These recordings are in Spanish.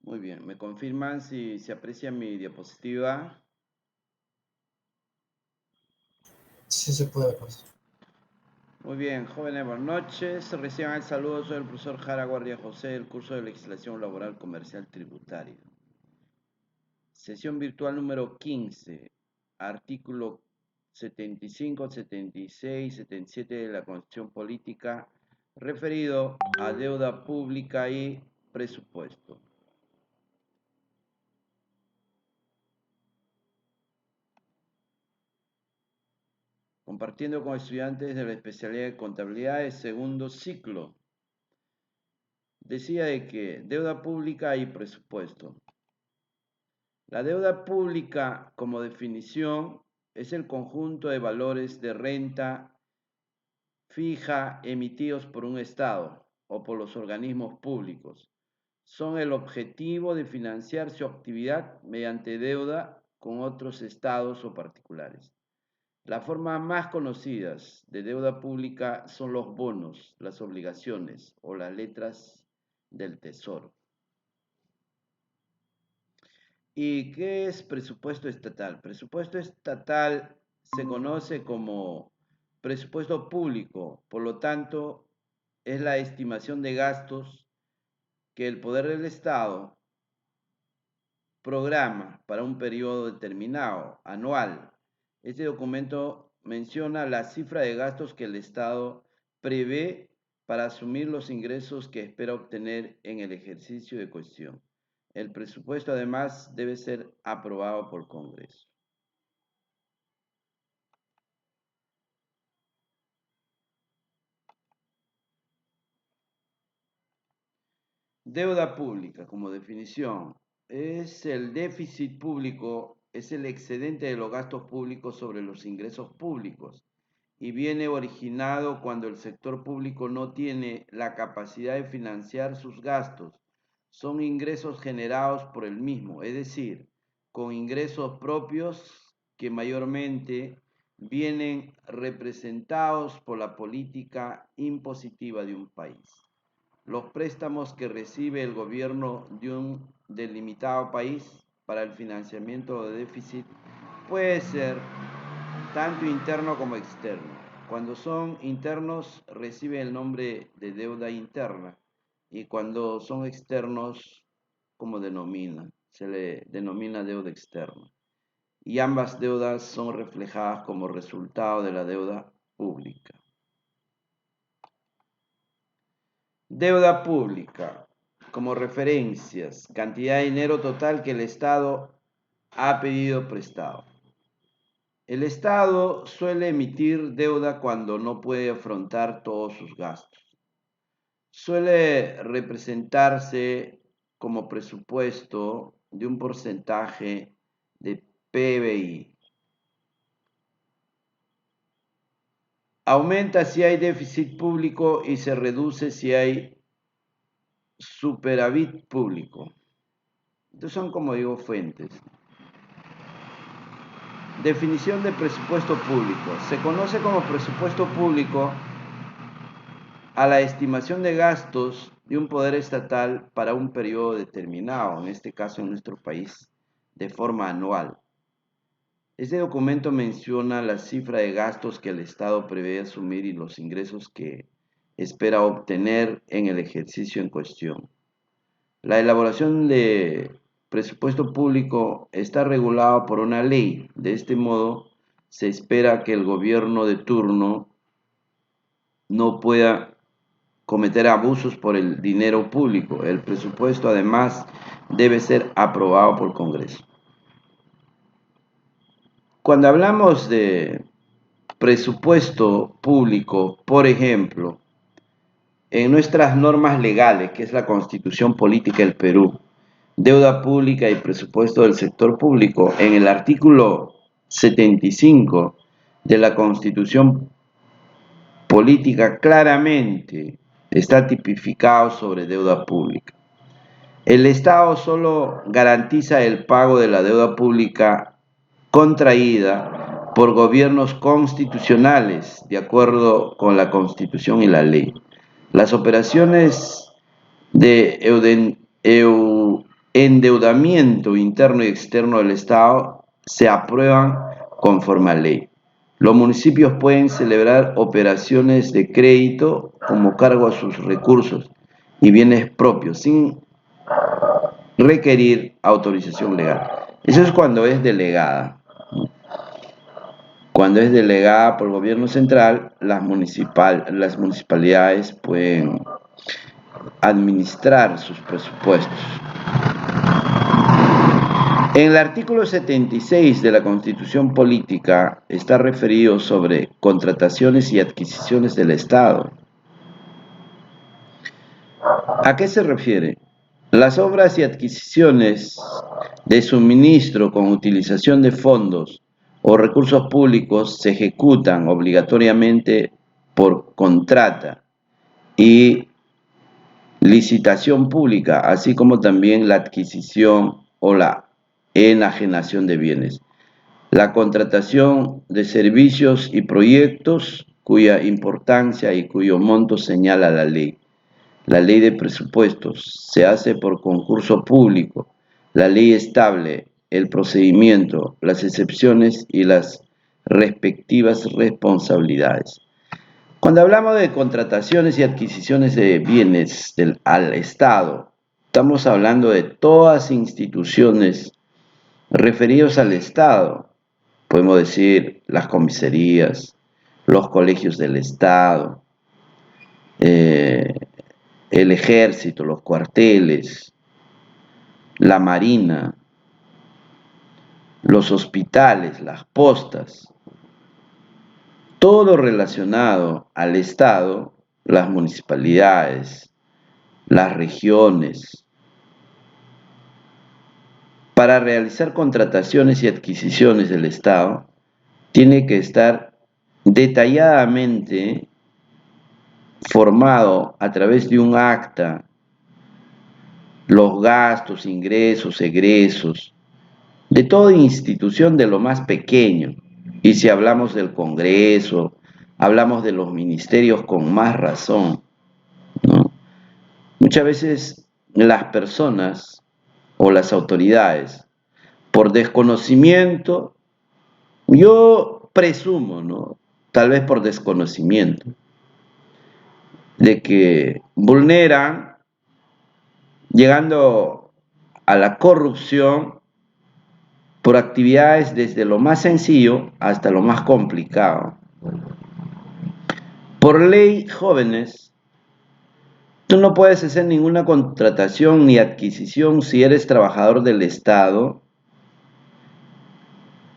Muy bien, ¿me confirman si se aprecia mi diapositiva? Sí se puede, pues. Muy bien, jóvenes, buenas noches. Reciban el saludo, soy el profesor Jara Guardia José del curso de Legislación Laboral Comercial Tributaria. Sesión virtual número 15, artículo 75, 76, 77 de la Constitución Política, referido a deuda pública y presupuesto. Compartiendo con estudiantes de la especialidad de contabilidad de segundo ciclo. Decía de que deuda pública y presupuesto. La deuda pública, como definición, es el conjunto de valores de renta fija emitidos por un Estado o por los organismos públicos. Son el objetivo de financiar su actividad mediante deuda con otros estados o particulares. Las formas más conocidas de deuda pública son los bonos, las obligaciones o las letras del tesoro. ¿Y qué es presupuesto estatal? Presupuesto estatal se conoce como presupuesto público, por lo tanto, es la estimación de gastos que el poder del Estado programa para un periodo determinado, anual. Este documento menciona la cifra de gastos que el Estado prevé para asumir los ingresos que espera obtener en el ejercicio de cuestión. El presupuesto además debe ser aprobado por Congreso. Deuda pública, como definición, es el déficit público, es el excedente de los gastos públicos sobre los ingresos públicos y viene originado cuando el sector público no tiene la capacidad de financiar sus gastos. Son ingresos generados por el mismo, es decir, con ingresos propios que mayormente vienen representados por la política impositiva de un país. Los préstamos que recibe el gobierno de un delimitado país para el financiamiento de déficit puede ser tanto interno como externo. Cuando son internos recibe el nombre de deuda interna y cuando son externos, como se le denomina deuda externa. Y ambas deudas son reflejadas como resultado de la deuda pública. Deuda pública, como referencias, cantidad de dinero total que el Estado ha pedido prestado. El Estado suele emitir deuda cuando no puede afrontar todos sus gastos. Suele representarse como presupuesto de un porcentaje de PBI. Aumenta si hay déficit público y se reduce si hay superávit público. Estos son, como digo, fuentes. Definición de presupuesto público. Se conoce como presupuesto público a la estimación de gastos de un poder estatal para un periodo determinado, en este caso en nuestro país, de forma anual. Este documento menciona la cifra de gastos que el Estado prevé asumir y los ingresos que espera obtener en el ejercicio en cuestión. La elaboración de presupuesto público está regulada por una ley. De este modo, se espera que el gobierno de turno no pueda cometer abusos por el dinero público. El presupuesto, además, debe ser aprobado por el Congreso. Cuando hablamos de presupuesto público, por ejemplo, en nuestras normas legales, que es la Constitución Política del Perú, deuda pública y presupuesto del sector público, en el artículo 75 de la Constitución Política claramente está tipificado sobre deuda pública. El Estado solo garantiza el pago de la deuda pública contraída por gobiernos constitucionales, de acuerdo con la Constitución y la ley. Las operaciones de endeudamiento interno y externo del Estado se aprueban conforme a ley. Los municipios pueden celebrar operaciones de crédito como cargo a sus recursos y bienes propios sin requerir autorización legal. Eso es cuando es delegada. Cuando es delegada por el gobierno central, las municipalidades pueden administrar sus presupuestos. En el artículo 76 de la Constitución Política está referido sobre contrataciones y adquisiciones del Estado. ¿A qué se refiere? Las obras y adquisiciones de suministro con utilización de fondos o recursos públicos se ejecutan obligatoriamente por contrata y licitación pública, así como también la adquisición o la enajenación de bienes. La contratación de servicios y proyectos cuya importancia y cuyo monto señala la ley. La ley de presupuestos se hace por concurso público. La ley establece el procedimiento, las excepciones y las respectivas responsabilidades. Cuando hablamos de contrataciones y adquisiciones de bienes al Estado, estamos hablando de todas instituciones referidas al Estado. Podemos decir las comisarías, los colegios del Estado, el ejército, los cuarteles, la marina, los hospitales, las postas, todo lo relacionado al Estado, las municipalidades, las regiones. Para realizar contrataciones y adquisiciones del Estado, tiene que estar detalladamente formado a través de un acta los gastos, ingresos, egresos, de toda institución de lo más pequeño. Y si hablamos del Congreso, hablamos de los ministerios con más razón, ¿no? Muchas veces las personas o las autoridades, por desconocimiento, yo presumo, ¿no? Tal vez por desconocimiento, de que vulneran, llegando a la corrupción, por actividades desde lo más sencillo hasta lo más complicado. Por ley, jóvenes, tú no puedes hacer ninguna contratación ni adquisición si eres trabajador del Estado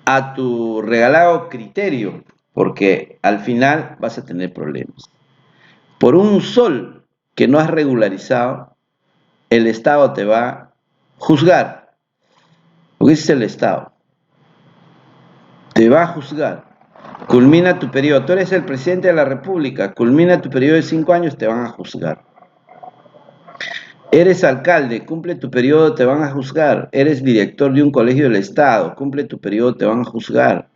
a tu regalado criterio, porque al final vas a tener problemas. Por un sol que no has regularizado, el Estado te va a juzgar, porque ese es el Estado. Te va a juzgar. Culmina tu periodo. Tú eres el presidente de la República. Culmina tu periodo de 5 años, te van a juzgar. Eres alcalde, cumple tu periodo, te van a juzgar. Eres director de un colegio del Estado, cumple tu periodo, te van a juzgar.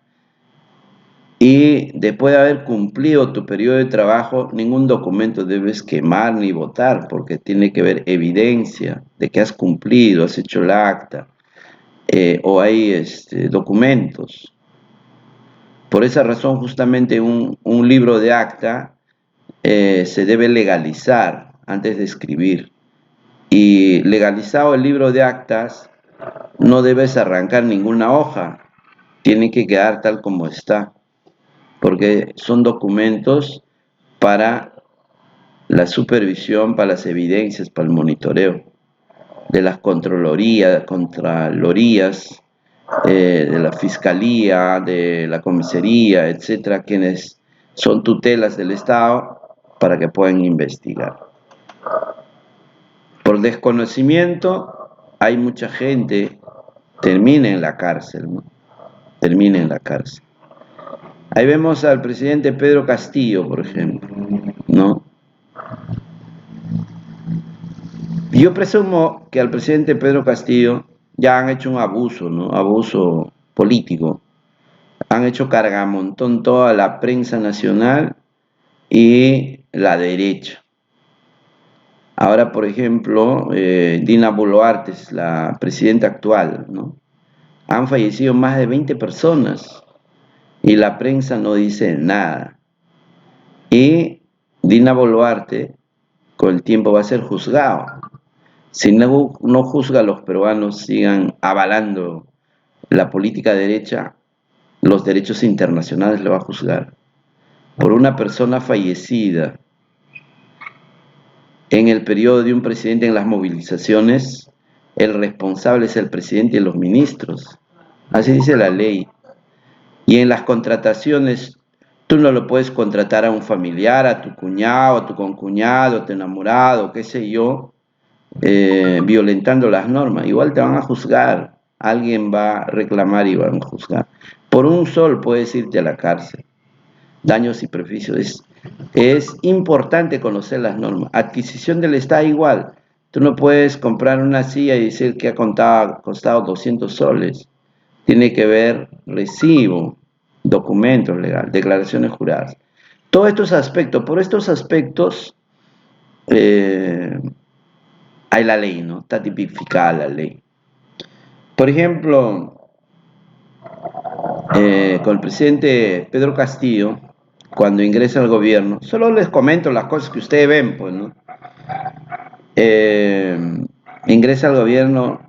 Y después de haber cumplido tu periodo de trabajo, ningún documento debes quemar ni votar, porque tiene que haber evidencia de que has cumplido, has hecho el acta, o hay documentos. Por esa razón, justamente un libro de acta se debe legalizar antes de escribir. Y legalizado el libro de actas, no debes arrancar ninguna hoja, tiene que quedar tal como está, porque son documentos para la supervisión, para las evidencias, para el monitoreo de las contralorías, de la fiscalía, de la comisaría, etcétera, quienes son tutelas del Estado para que puedan investigar. Por desconocimiento, hay mucha gente termina en la cárcel, ¿no? Termina en la cárcel. Ahí vemos al presidente Pedro Castillo, por ejemplo, ¿no? Yo presumo que al presidente Pedro Castillo ya han hecho un abuso, ¿no? Abuso político. Han hecho cargamontón toda la prensa nacional y la derecha. Ahora, por ejemplo, Dina Boluarte es la presidenta actual, ¿no? Han fallecido más de 20 personas y la prensa no dice nada. Y Dina Boluarte con el tiempo va a ser juzgado. Si no juzga a los peruanos sigan avalando la política derecha, los derechos internacionales le va a juzgar. Por una persona fallecida en el periodo de un presidente en las movilizaciones, el responsable es el presidente y los ministros. Así dice la ley. Y en las contrataciones, tú no lo puedes contratar a un familiar, a tu cuñado, a tu concuñado, a tu enamorado, qué sé yo, violentando las normas. Igual te van a juzgar. Alguien va a reclamar y van a juzgar. Por un sol puedes irte a la cárcel. Daños y perjuicios. Es importante conocer las normas. Adquisición del Estado igual. Tú no puedes comprar una silla y decir que ha costado 200 soles. Tiene que ver recibo, documentos legales, declaraciones juradas. Todos estos aspectos, por estos aspectos eh, hay la ley, ¿no? Está tipificada la ley. Por ejemplo, con el presidente Pedro Castillo, cuando ingresa al gobierno, solo les comento las cosas que ustedes ven, pues, ¿no? Eh, Ingresa al gobierno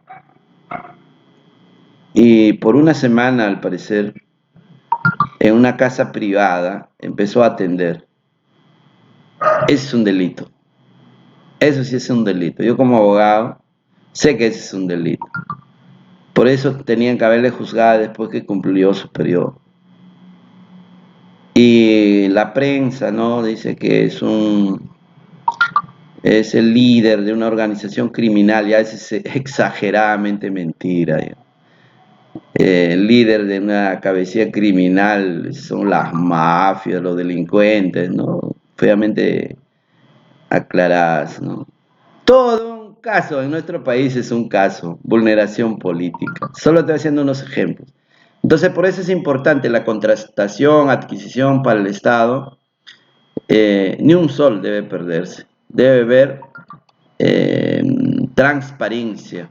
y por una semana, al parecer, en una casa privada, empezó a atender. Ese es un delito. Eso sí es un delito. Yo como abogado sé que ese es un delito. Por eso tenían que haberle juzgado después que cumplió su periodo. Y la prensa, ¿no? Dice que es el líder de una organización criminal, ya es exageradamente mentira. Ya. El líder de una cabecilla criminal son las mafias, los delincuentes, ¿no? Feamente aclaradas, ¿no? Todo un caso en nuestro país es un caso, vulneración política. Solo estoy haciendo unos ejemplos. Entonces, por eso es importante la contratación, adquisición para el Estado. Ni un sol debe perderse. Debe haber eh, transparencia.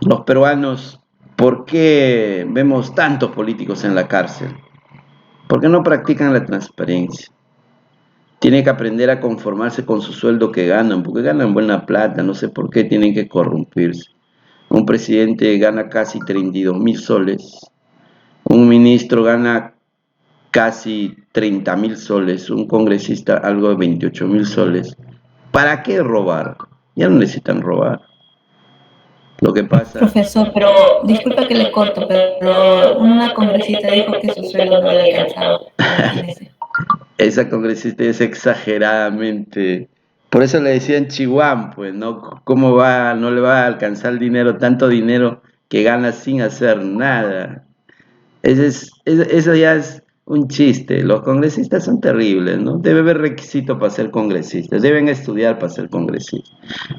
Los peruanos, ¿por qué vemos tantos políticos en la cárcel? ¿Por qué no practican la transparencia? Tiene que aprender a conformarse con su sueldo que ganan, porque ganan buena plata, no sé por qué tienen que corrompirse. Un presidente gana casi 32.000 soles, un ministro gana casi 30.000 soles, un congresista algo de 28.000 soles. ¿Para qué robar? Ya no necesitan robar. Lo que pasa... Profesor, pero disculpa que le corto, pero una congresista dijo que su sueldo no le alcanzaba, imagínese. Esa congresista es exageradamente... Por eso le decían Chihuahua, pues, ¿no? ¿Cómo va, no le va a alcanzar el dinero, tanto dinero que gana sin hacer nada? Eso ya es un chiste. Los congresistas son terribles, ¿no? Debe haber requisitos para ser congresistas, deben estudiar para ser congresistas,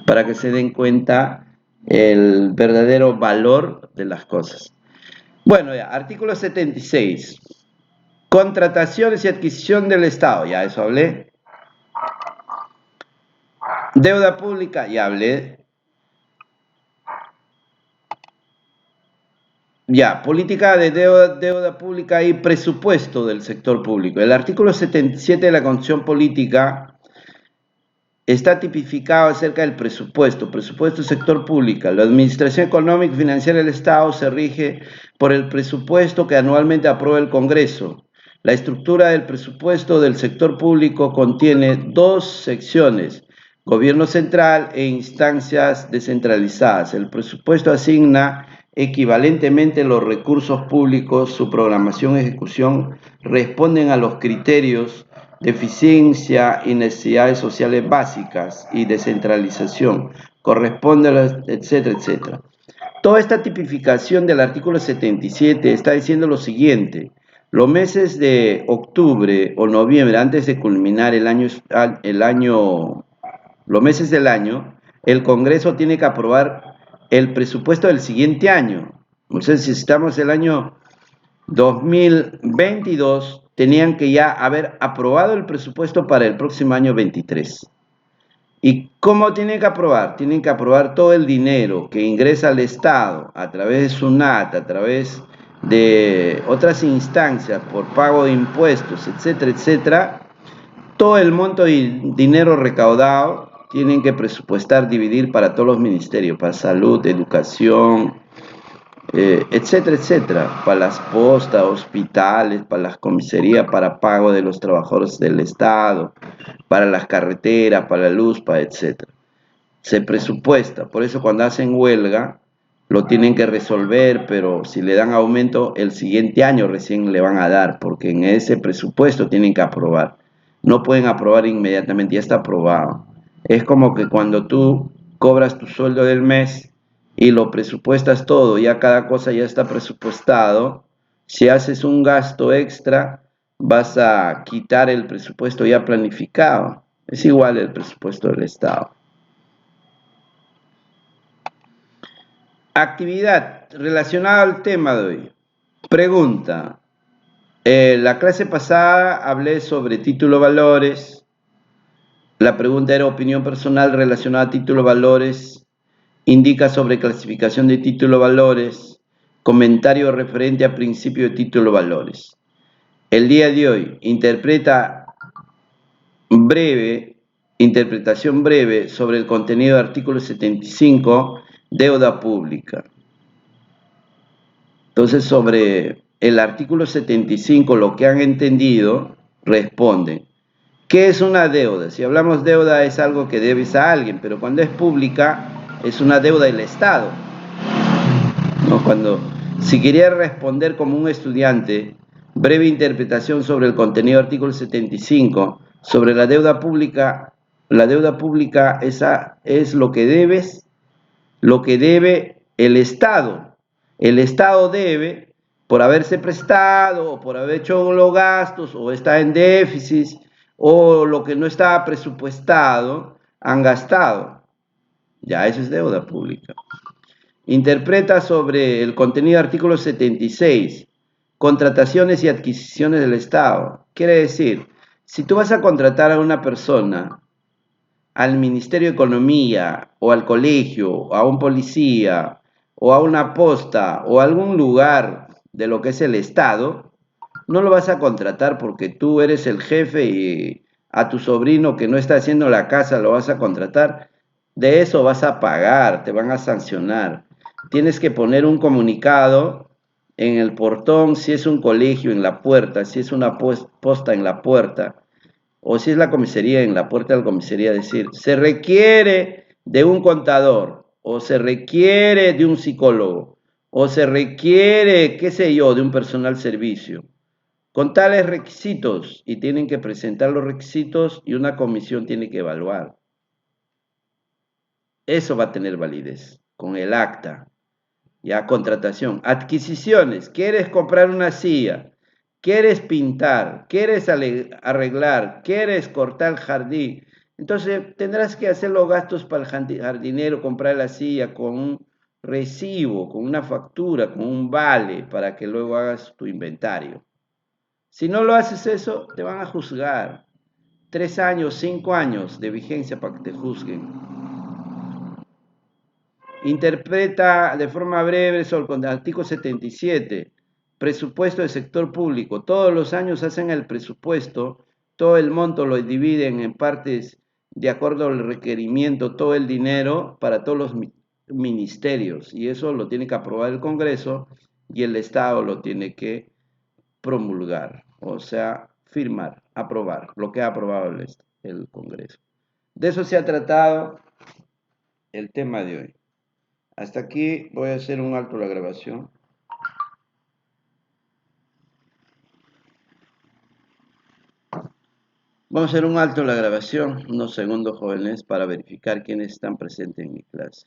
para que se den cuenta el verdadero valor de las cosas. Bueno, ya, artículo 76. Contrataciones y adquisición del Estado, ya eso hablé. Deuda pública, ya hablé. Ya, política de deuda pública y presupuesto del sector público. El artículo 77 de la Constitución Política está tipificado acerca del presupuesto del sector público. La administración económica y financiera del Estado se rige por el presupuesto que anualmente aprueba el Congreso. La estructura del presupuesto del sector público contiene dos secciones: gobierno central e instancias descentralizadas. El presupuesto asigna equivalentemente los recursos públicos, su programación y ejecución responden a los criterios de eficiencia y necesidades sociales básicas y descentralización, corresponde a las, etcétera, etcétera. Toda esta tipificación del artículo 77 está diciendo lo siguiente: los meses de octubre o noviembre, antes de culminar los meses del año, el Congreso tiene que aprobar el presupuesto del siguiente año. O sea, si estamos en el año 2022, tenían que ya haber aprobado el presupuesto para el próximo año 23. ¿Y cómo tienen que aprobar? Tienen que aprobar todo el dinero que ingresa al Estado a través de SUNAT, a través de otras instancias por pago de impuestos, etcétera, etcétera. Todo el monto de dinero recaudado tienen que presupuestar, dividir para todos los ministerios, para salud, educación, etcétera, etcétera, para las postas, hospitales, para las comisarías, para pago de los trabajadores del Estado, para las carreteras, para la luz, para etcétera. Se presupuesta, por eso cuando hacen huelga lo tienen que resolver, pero si le dan aumento el siguiente año recién le van a dar, porque en ese presupuesto tienen que aprobar. No pueden aprobar inmediatamente, ya está aprobado. Es como que cuando tú cobras tu sueldo del mes y lo presupuestas todo, ya cada cosa ya está presupuestado. Si haces un gasto extra, vas a quitar el presupuesto ya planificado. Es igual el presupuesto del Estado. Actividad relacionada al tema de hoy. Pregunta. La clase pasada hablé sobre título valores. La pregunta era opinión personal relacionada a título valores. Indica sobre clasificación de título valores. Comentario referente a principio de título valores. El día de hoy interpretación breve sobre el contenido del artículo 75, deuda pública. Entonces, sobre el artículo 75, lo que han entendido, responden. ¿Qué es una deuda? Si hablamos deuda es algo que debes a alguien, pero cuando es pública es una deuda del Estado. ¿No? Si quería responder como un estudiante, breve interpretación sobre el contenido del artículo 75, sobre la deuda pública esa es lo que debe el Estado. El Estado debe, por haberse prestado, o por haber hecho los gastos, o está en déficit, o lo que no estaba presupuestado, han gastado. Ya, eso es deuda pública. Interpreta sobre el contenido del artículo 76, contrataciones y adquisiciones del Estado. Quiere decir, si tú vas a contratar a una persona, al Ministerio de Economía, o al colegio, o a un policía, o a una posta, o a algún lugar de lo que es el Estado, no lo vas a contratar porque tú eres el jefe y a tu sobrino que no está haciendo la casa lo vas a contratar. De eso vas a pagar, te van a sancionar. Tienes que poner un comunicado en el portón, si es un colegio en la puerta, si es una posta en la puerta, o si es la comisaría en la puerta de la comisaría, decir, se requiere de un contador, o se requiere de un psicólogo, o se requiere, qué sé yo, de un personal servicio, con tales requisitos, y tienen que presentar los requisitos y una comisión tiene que evaluar. Eso va a tener validez con el acta. Ya, contratación. Adquisiciones. ¿Quieres comprar una silla? ¿Quieres pintar? ¿Quieres arreglar? ¿Quieres cortar el jardín? Entonces tendrás que hacer los gastos para el jardinero, comprar la silla con un recibo, con una factura, con un vale, para que luego hagas tu inventario. Si no lo haces eso, te van a juzgar. 3 años, 5 años de vigencia para que te juzguen. Interpreta de forma breve sobre el artículo 77, presupuesto del sector público. Todos los años hacen el presupuesto, todo el monto lo dividen en partes de acuerdo al requerimiento, todo el dinero para todos los ministerios. Y eso lo tiene que aprobar el Congreso y el Estado lo tiene que promulgar, o sea, firmar, aprobar, lo que ha aprobado el Congreso. De eso se ha tratado el tema de hoy. Hasta aquí voy a hacer un alto la grabación. Vamos a hacer un alto la grabación, unos segundos jóvenes, para verificar quiénes están presentes en mi clase.